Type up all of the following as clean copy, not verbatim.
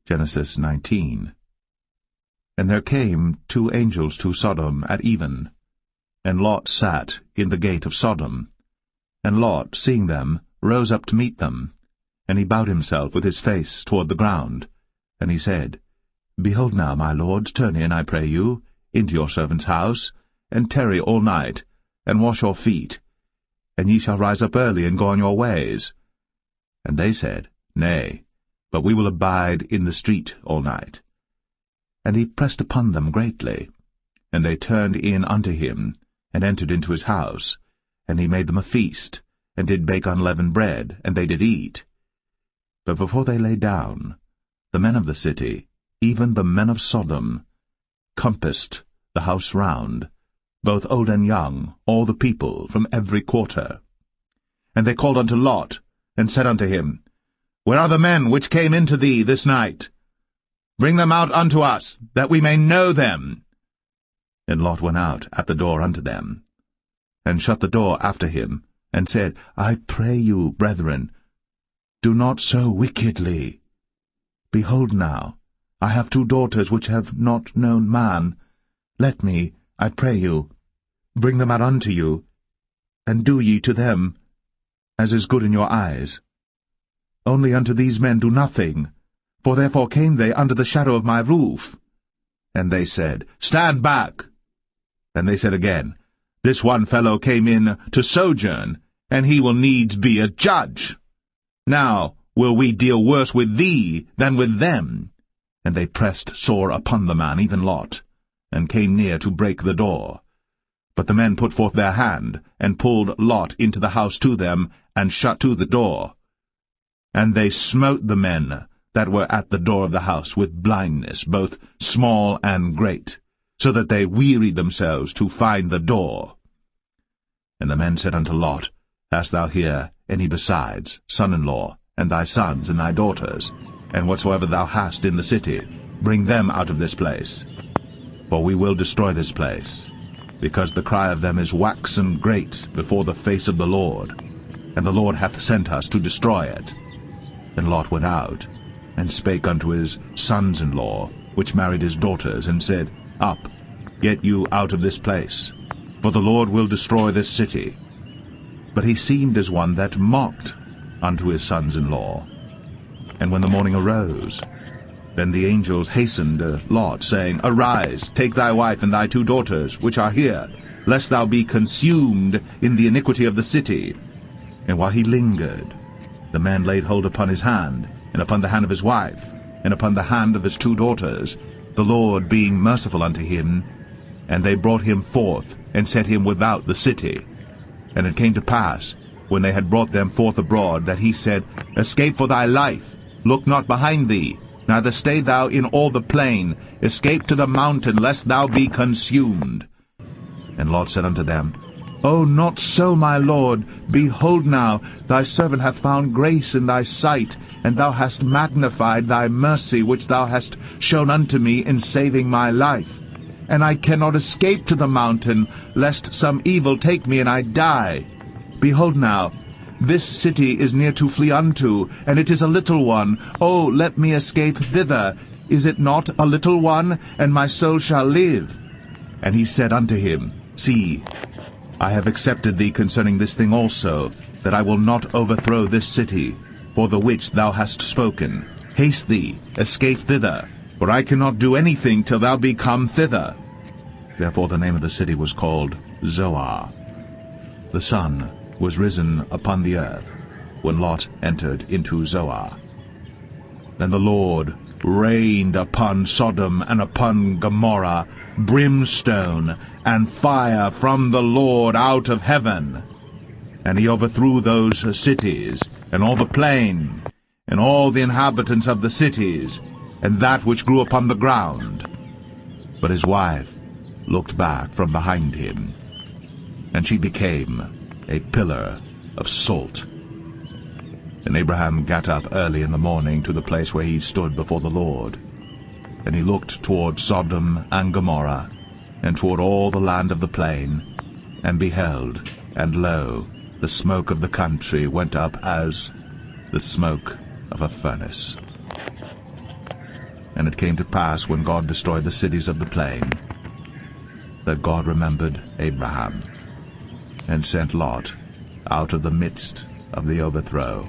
Genesis 19. And there came 2 angels to Sodom at even, and Lot sat in the gate of Sodom. And Lot, seeing them, rose up to meet them. And he bowed himself with his face toward the ground. And he said, Behold now, my lords, turn in, I pray you, into your servant's house, and tarry all night, and wash your feet, and ye shall rise up early and go on your ways. And they said, Nay, but we will abide in the street all night. And he pressed upon them greatly. And they turned in unto him, and entered into his house. And he made them a feast, and did bake unleavened bread, and they did eat. But before they lay down, the men of the city, even the men of Sodom, compassed the house round, both old and young, all the people from every quarter. And they called unto Lot, and said unto him, Where are the men which came into thee this night? Bring them out unto us, that we may know them. And Lot went out at the door unto them, and shut the door after him, and said, I pray you, brethren, do not so wickedly. Behold now, I have 2 daughters which have not known man. Let me, I pray you, bring them out unto you, and do ye to them as is good in your eyes. Only unto these men do nothing, for therefore came they under the shadow of my roof. And they said, Stand back. And they said again, This one fellow came in to sojourn, and he will needs be a judge. Now will we deal worse with thee than with them. And they pressed sore upon the man, even Lot, and came near to break the door. But the men put forth their hand, and pulled Lot into the house to them, and shut to the door. And they smote the men that were at the door of the house with blindness, both small and great, so that they wearied themselves to find the door. And the men said unto Lot, Hast thou here any besides, son-in-law, and thy sons, and thy daughters, and whatsoever thou hast in the city, bring them out of this place. For we will destroy this place, because the cry of them is waxen great before the face of the Lord, and the Lord hath sent us to destroy it. And Lot went out, and spake unto his sons-in-law, which married his daughters, and said, Up, get you out of this place, for the Lord will destroy this city. But he seemed as one that mocked unto his sons-in-law. And when the morning arose, then the angels hastened Lot, saying, Arise, take thy wife and thy 2 daughters, which are here, lest thou be consumed in the iniquity of the city. And while he lingered, the man laid hold upon his hand, and upon the hand of his wife, and upon the hand of his 2 daughters, the Lord being merciful unto him. And they brought him forth, and set him without the city. And it came to pass, when they had brought them forth abroad, that he said, Escape for thy life, look not behind thee, neither stay thou in all the plain, escape to the mountain, lest thou be consumed. And Lot said unto them, O not so, my lord. Behold now, thy servant hath found grace in thy sight, and thou hast magnified thy mercy which thou hast shown unto me in saving my life. And I cannot escape to the mountain, lest some evil take me and I die. Behold now, this city is near to flee unto, and it is a little one. O let me escape thither. Is it not a little one, and my soul shall live? And he said unto him, See, I have accepted thee concerning this thing also, that I will not overthrow this city, for the which thou hast spoken. Haste thee, escape thither, for I cannot do anything till thou be come thither. Therefore the name of the city was called Zoar. The sun was risen upon the earth when Lot entered into Zoar. Then the Lord rained upon Sodom and upon Gomorrah brimstone and fire from the Lord out of heaven. And he overthrew those cities, and all the plain, and all the inhabitants of the cities, and that which grew upon the ground. But his wife looked back from behind him, and she became a pillar of salt. And Abraham gat up early in the morning to the place where he stood before the Lord. And he looked toward Sodom and Gomorrah, and toward all the land of the plain, and beheld, and lo, the smoke of the country went up as the smoke of a furnace. And it came to pass, when God destroyed the cities of the plain, that God remembered Abraham, and sent Lot out of the midst of the overthrow,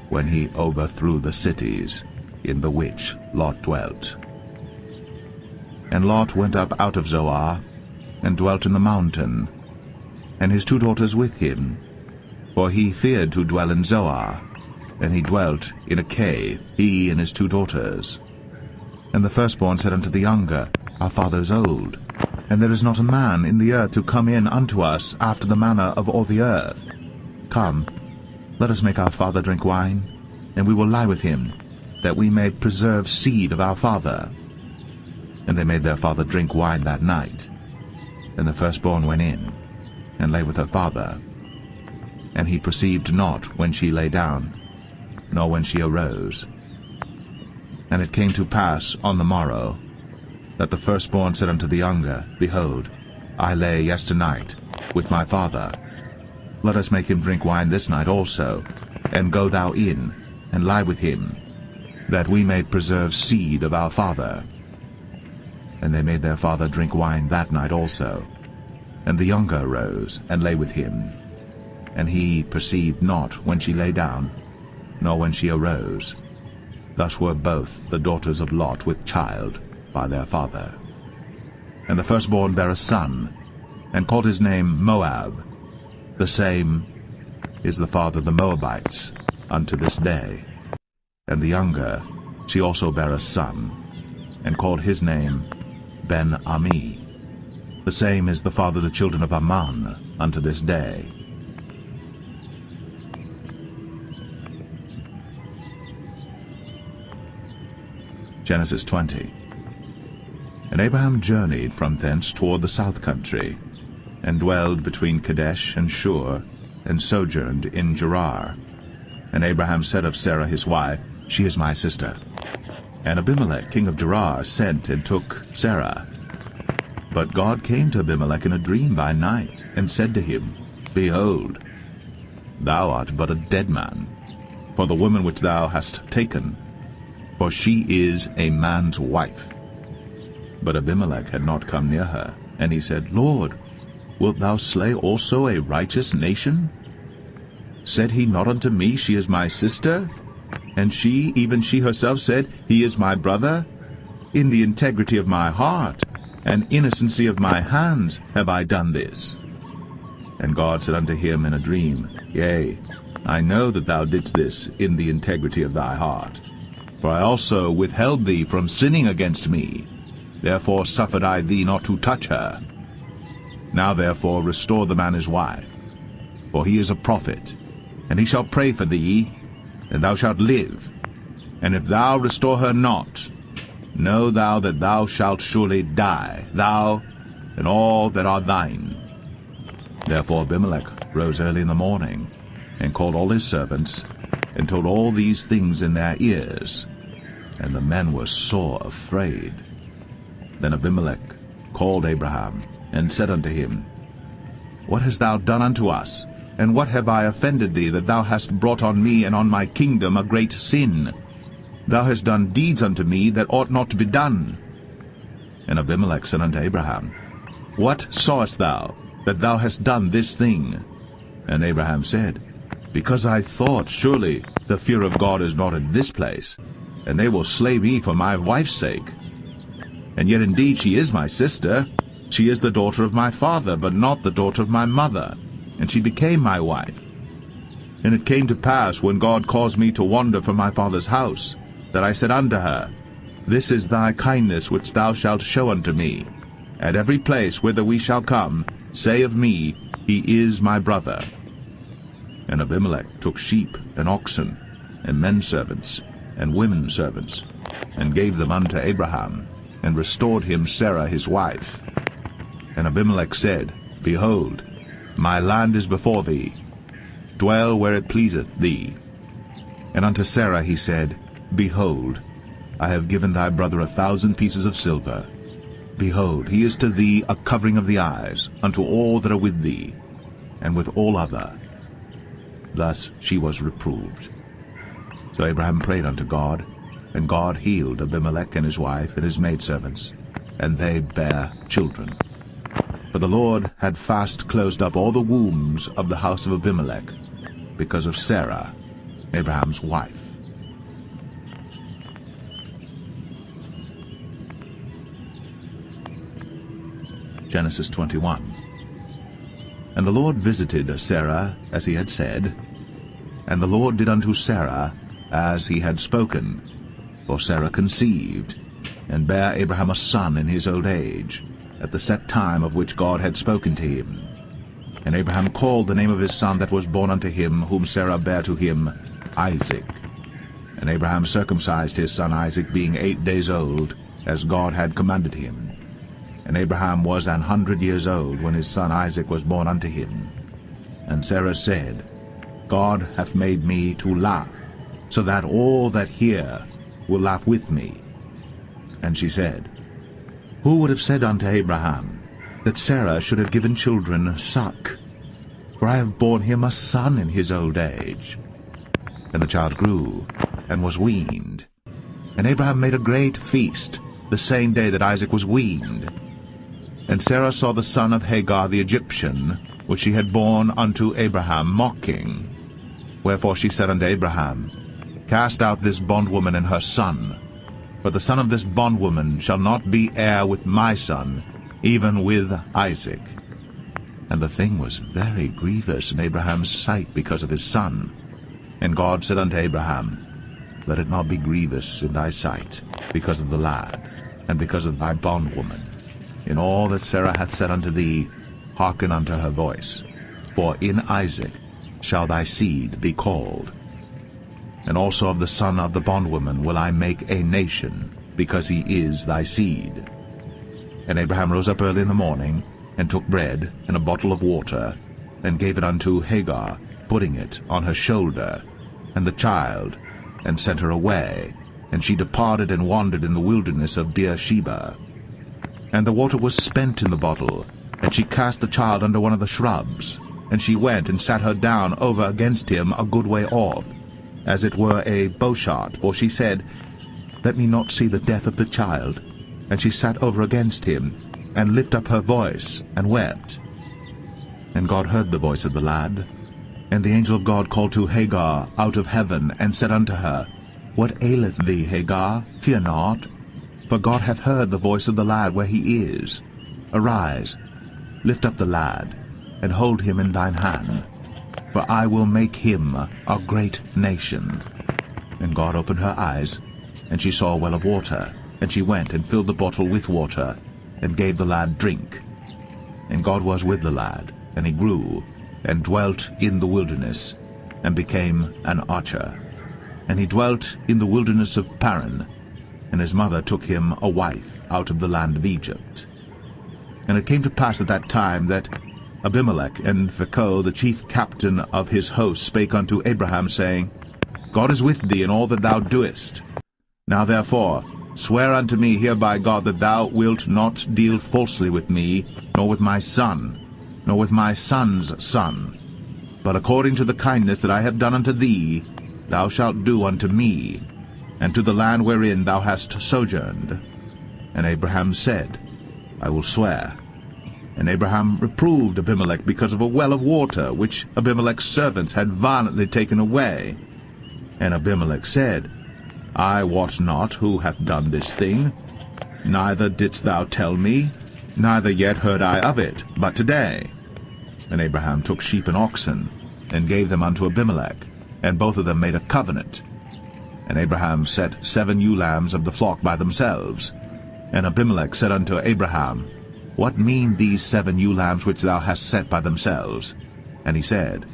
when he overthrew the cities in the which Lot dwelt. And Lot went up out of Zoar, and dwelt in the mountain, and his 2 daughters with him, for he feared to dwell in Zoar, and he dwelt in a cave, he and his 2 daughters. And the firstborn said unto the younger, Our father is old, and there is not a man in the earth to come in unto us after the manner of all the earth. Come, let us make our father drink wine, and we will lie with him, that we may preserve seed of our father. And they made their father drink wine that night. And the firstborn went in, and lay with her father. And he perceived not when she lay down, nor when she arose. And it came to pass on the morrow, that the firstborn said unto the younger, Behold, I lay yesternight with my father. Let us make him drink wine this night also, and go thou in, and lie with him, that we may preserve seed of our father. And they made their father drink wine that night also. And the younger arose, and lay with him. And he perceived not when she lay down, nor when she arose. Thus were both the daughters of Lot with child by their father. And the firstborn bare a son, and called his name Moab. The same is the father of the Moabites unto this day. And the younger, she also bare a son, and called his name Ben-Ami. The same is the father of the children of Ammon unto this day. Genesis 20. And Abraham journeyed from thence toward the south country, and dwelled between Kadesh and Shur, and sojourned in Gerar. And Abraham said of Sarah his wife, She is my sister. And Abimelech king of Gerar sent and took Sarah. But God came to Abimelech in a dream by night, and said to him, Behold, thou art but a dead man, for the woman which thou hast taken, for she is a man's wife. But Abimelech had not come near her, and he said, Lord, wilt thou slay also a righteous nation? Said he not unto me, She is my sister? And she, even she herself, said, He is my brother? In the integrity of my heart, and innocency of my hands, have I done this. And God said unto him in a dream, Yea, I know that thou didst this in the integrity of thy heart. For I also withheld thee from sinning against me. Therefore suffered I thee not to touch her. Now therefore restore the man his wife, for he is a prophet, and he shall pray for thee, and thou shalt live. And if thou restore her not, know thou that thou shalt surely die, thou and all that are thine. Therefore Abimelech rose early in the morning, and called all his servants, and told all these things in their ears. And the men were sore afraid. Then Abimelech called Abraham, and said unto him, What hast thou done unto us? And what have I offended thee, that thou hast brought on me and on my kingdom a great sin? Thou hast done deeds unto me that ought not to be done. And Abimelech said unto Abraham, What sawest thou, that thou hast done this thing? And Abraham said, Because I thought, surely the fear of God is not in this place, and they will slay me for my wife's sake. And yet indeed she is my sister. She is the daughter of my father, but not the daughter of my mother, and she became my wife. And it came to pass, when God caused me to wander from my father's house, that I said unto her, This is thy kindness which thou shalt show unto me. At every place whither we shall come, say of me, He is my brother. And Abimelech took sheep and oxen, and men servants, and women servants, and gave them unto Abraham, and restored him Sarah his wife. And Abimelech said, Behold, my land is before thee. Dwell where it pleaseth thee. And unto Sarah he said, Behold, I have given thy brother 1,000 pieces of silver. Behold, he is to thee a covering of the eyes, unto all that are with thee, and with all other. Thus she was reproved. So Abraham prayed unto God, And God healed Abimelech and his wife and his maidservants, and they bare children. For the Lord had fast closed up all the wombs of the house of Abimelech, because of Sarah, Abraham's wife. Genesis 21. And the Lord visited Sarah as he had said, and the Lord did unto Sarah as he had spoken. For Sarah conceived, and bare Abraham a son in his old age, at the set time of which God had spoken to him. And Abraham called the name of his son that was born unto him, whom Sarah bare to him, Isaac. And Abraham circumcised his son Isaac, being 8 days old, as God had commanded him. And Abraham was 100 years old when his son Isaac was born unto him. And Sarah said, God hath made me to laugh, so that all that hear will laugh with me. And she said, Who would have said unto Abraham, that Sarah should have given children suck? For I have borne him a son in his old age. And the child grew, and was weaned. And Abraham made a great feast, the same day that Isaac was weaned. And Sarah saw the son of Hagar the Egyptian, which she had borne unto Abraham, mocking. Wherefore she said unto Abraham, Cast out this bondwoman and her son, for the son of this bondwoman shall not be heir with my son, even with Isaac. And the thing was very grievous in Abraham's sight because of his son. And God said unto Abraham, Let it not be grievous in thy sight because of the lad, and because of thy bondwoman. In all that Sarah hath said unto thee, hearken unto her voice. For in Isaac shall thy seed be called. And also of the son of the bondwoman will I make a nation, because he is thy seed. And Abraham rose up early in the morning, and took bread and a bottle of water, and gave it unto Hagar, putting it on her shoulder, and the child, and sent her away. And she departed and wandered in the wilderness of Beersheba. And the water was spent in the bottle, and she cast the child under one of the shrubs. And she went and sat her down over against him a good way off, as it were a bowshot, for she said, Let me not see the death of the child. And she sat over against him, and lifted up her voice, and wept. And God heard the voice of the lad. And the angel of God called to Hagar out of heaven, and said unto her, What aileth thee, Hagar? Fear not. For God hath heard the voice of the lad where he is. Arise, lift up the lad, and hold him in thine hand. For I will make him a great nation. And God opened her eyes, and she saw a well of water. And she went and filled the bottle with water, and gave the lad drink. And God was with the lad, and he grew, and dwelt in the wilderness, and became an archer. And he dwelt in the wilderness of Paran, and his mother took him a wife out of the land of Egypt. And it came to pass at that time that Abimelech and Phicol, the chief captain of his host, spake unto Abraham, saying, God is with thee in all that thou doest. Now therefore swear unto me here by God that thou wilt not deal falsely with me, nor with my son, nor with my son's son. But according to the kindness that I have done unto thee, thou shalt do unto me, and to the land wherein thou hast sojourned. And Abraham said, I will swear. And Abraham reproved Abimelech because of a well of water, which Abimelech's servants had violently taken away. And Abimelech said, I wot not who hath done this thing, neither didst thou tell me, neither yet heard I of it, but today. And Abraham took sheep and oxen, and gave them unto Abimelech, and both of them made a covenant. And Abraham set 7 ewe lambs of the flock by themselves. And Abimelech said unto Abraham, What mean these 7 ewe lambs which thou hast set by themselves? And he said,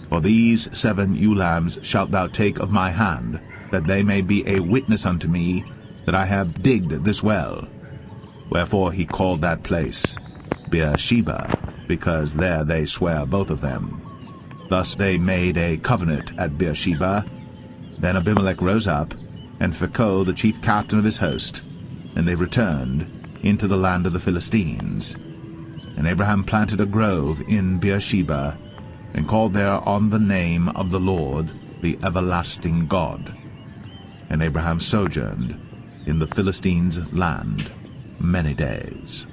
For these 7 ewe lambs shalt thou take of my hand, that they may be a witness unto me that I have digged this well. Wherefore he called that place Beersheba, because there they sware both of them. Thus they made a covenant at Beersheba. Then Abimelech rose up, and Phicol the chief captain of his host, and they returned into the land of the Philistines. And Abraham planted a grove in Beersheba, and called there on the name of the Lord, the everlasting God. And Abraham sojourned in the Philistines' land many days.